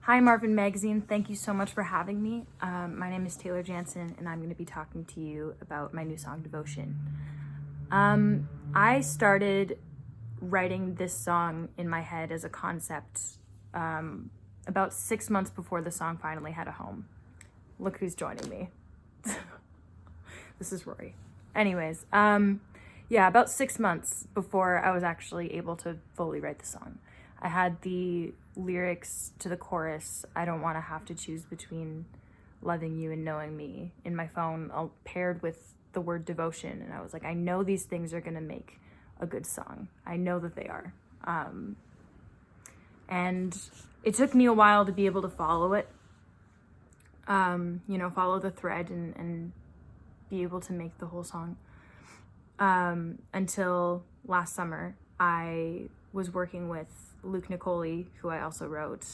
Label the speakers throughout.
Speaker 1: Hi Marvin Magazine, thank you so much for having me. My name is Taylor Janzen and I'm going to be talking to you about my new song, Devotion. I started writing this song in my head as a concept about 6 months before the song finally had a home. Look who's joining me. This is Rory. Anyways, about 6 months before I was actually able to fully write the song. I had the lyrics to the chorus, I don't want to have to choose between loving you and knowing me, in my phone, paired with the word devotion. And I was like, I know these things are going to make a good song. I know that they are. And it took me a while to be able to follow it, follow the thread and be able to make the whole song. Until last summer, I was working with Luke Nicoli, who I also wrote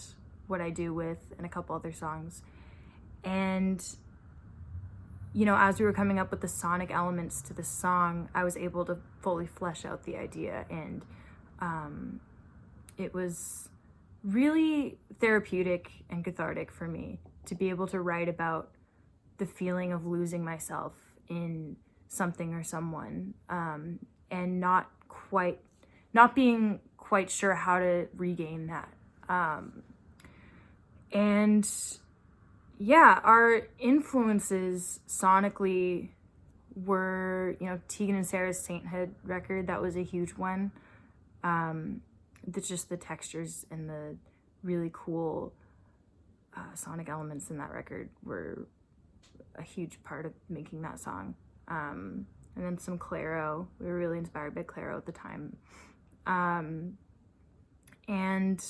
Speaker 1: What I Do With and a couple other songs. And, as we were coming up with the sonic elements to the song, I was able to fully flesh out the idea. And it was really therapeutic and cathartic for me to be able to write about the feeling of losing myself in something or someone, and not being quite sure how to regain that. Our influences sonically were, Tegan and Sarah's Sainthood record. That was a huge one. Just the textures and the really cool sonic elements in that record were a huge part of making that song. And then some Clairo. We were really inspired by Clairo at the time. And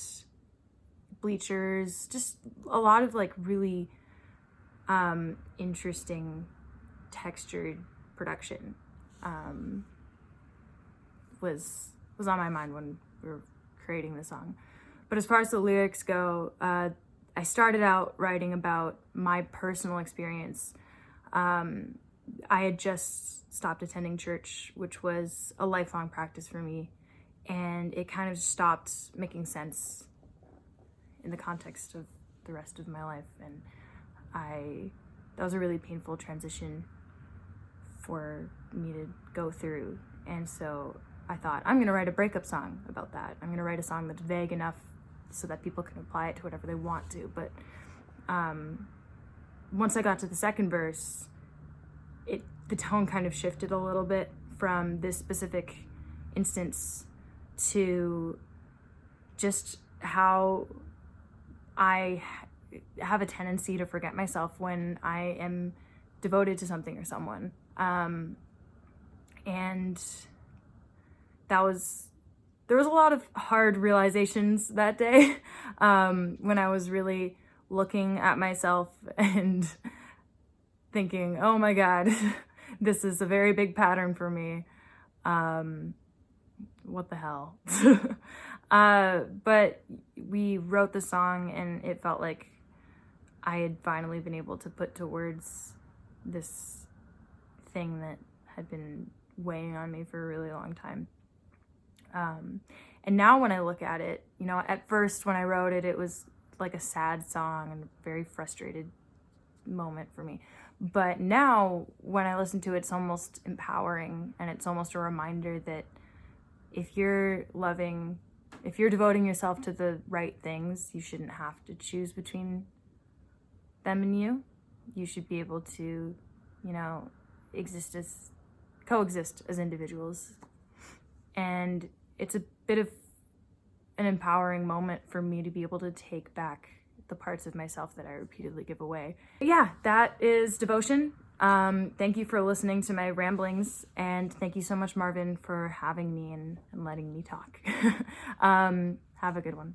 Speaker 1: Bleachers, just a lot of really interesting textured production was on my mind when we were creating the song. But as far as the lyrics go, I started out writing about my personal experience. I had just stopped attending church, which was a lifelong practice for me, and it kind of stopped making sense in the context of the rest of my life. And that was a really painful transition for me to go through. And so I thought, I'm gonna write a breakup song about that. I'm gonna write a song that's vague enough so that people can apply it to whatever they want to. But once I got to the second verse, the tone kind of shifted a little bit from this specific instance to just how I have a tendency to forget myself when I am devoted to something or someone. And there was a lot of hard realizations that day, when I was really looking at myself and thinking, oh my God, this is a very big pattern for me. What the hell? But we wrote the song and it felt like I had finally been able to put to words this thing that had been weighing on me for a really long time. And now when I look at it, at first when I wrote it, it was like a sad song and a very frustrated moment for me. But now when I listen to it, it's almost empowering, and it's almost a reminder that if you're devoting yourself to the right things, you shouldn't have to choose between them and you. You should be able to, coexist as individuals. And it's a bit of an empowering moment for me to be able to take back the parts of myself that I repeatedly give away. Yeah, that is Devotion. Thank you for listening to my ramblings, and thank you so much, Marvin, for having me and letting me talk. Have a good one.